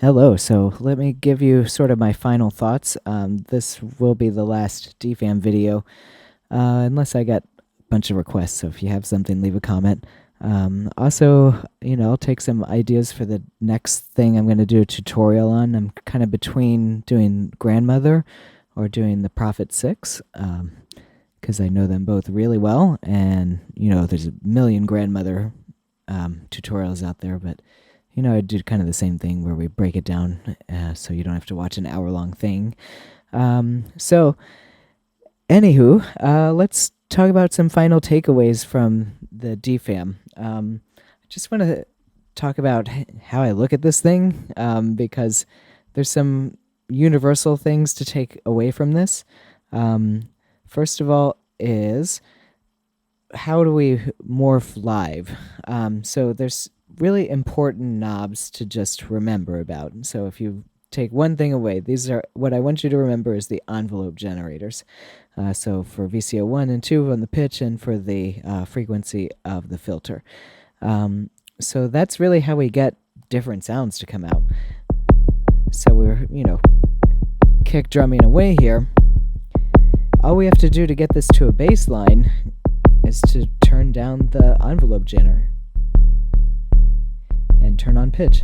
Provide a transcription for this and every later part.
Hello, so let me give you sort of my final thoughts. This will be the last DFAM video, unless I get a bunch of requests, so if you have something, leave a comment. Also, I'll take some ideas for the next thing I'm going to do a tutorial on. I'm kind of between doing Grandmother or doing the Prophet 6, because I know them both really well, and, there's a million Grandmother tutorials out there, but I do kind of the same thing where we break it down so you don't have to watch an hour-long thing. So, anywho, let's talk about some final takeaways from the DFAM. I just want to talk about how I look at this thing because there's some universal things to take away from this. First of all is how do we morph live? So there's really important knobs to just remember about. So if you take one thing away, these are what I want you to remember is the envelope generators. So for VCO 1 and 2 on the pitch and for the frequency of the filter. So that's really how we get different sounds to come out. So we're, kick drumming away here. All we have to do to get this to a bass line is to turn down the envelope generator and turn on pitch.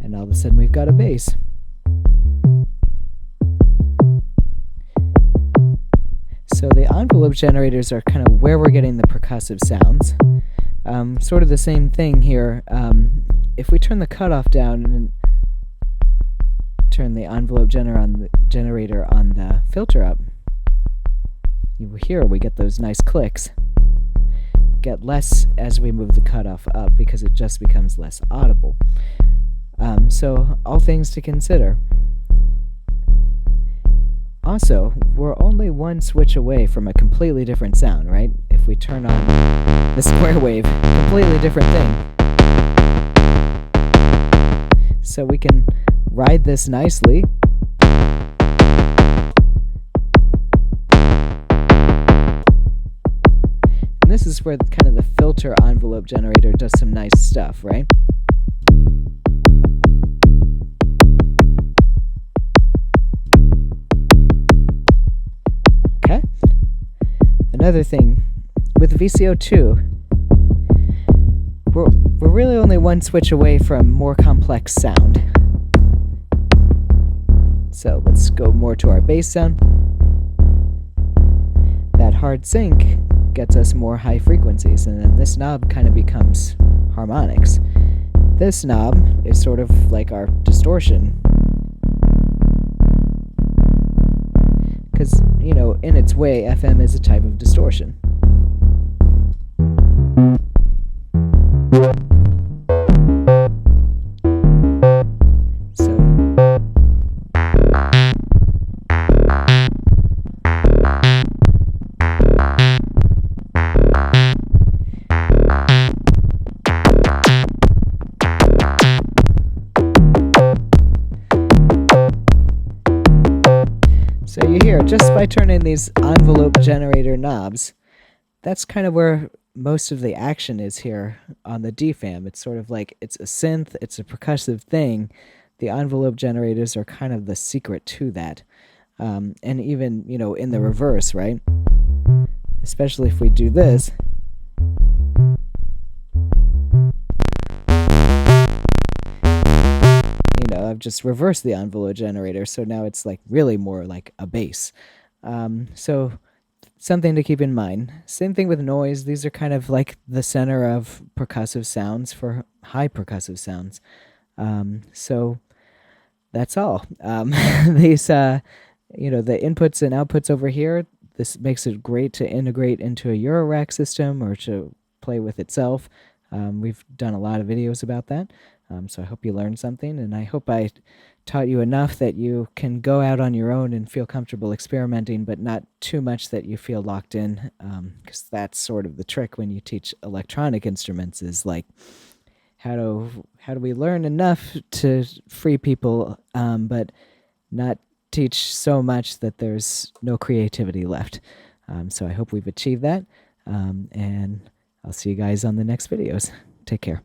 And all of a sudden we've got a bass. So the envelope generators are kind of where we're getting the percussive sounds. Sort of the same thing here. If we turn the cutoff down and turn the envelope generator on the filter up, you hear we get those nice clicks. Get less as we move the cutoff up because it just becomes less audible. So all things to consider. Also, we're only one switch away from a completely different sound, right? If we turn on the square wave, completely different thing. So we can ride this nicely. And this is where kind of the filter envelope generator does some nice stuff, right? Okay. Another thing, with VCO2, we're really only one switch away from more complex sound. So let's go more to our bass sound. That hard sync gets us more high frequencies, and then this knob kind of becomes harmonics. This knob is sort of like our distortion. Because, in its way, FM is a type of distortion. So you hear, just by turning these envelope generator knobs, that's kind of where most of the action is here on the DFAM. It's sort of like it's a synth, it's a percussive thing. The envelope generators are kind of the secret to that. And even, in the reverse, right? Especially if we do this. I've just reversed the envelope generator, so now it's like really more like a bass. So something to keep in mind. Same thing with noise. These are kind of like the center of percussive sounds for high percussive sounds. So that's all. These, the inputs and outputs over here, this makes it great to integrate into a Eurorack system or to play with itself. We've done a lot of videos about that. So I hope you learned something, and I hope I taught you enough that you can go out on your own and feel comfortable experimenting, but not too much that you feel locked in, because that's sort of the trick when you teach electronic instruments is like, how do we learn enough to free people, but not teach so much that there's no creativity left. So I hope we've achieved that, and I'll see you guys on the next videos. Take care.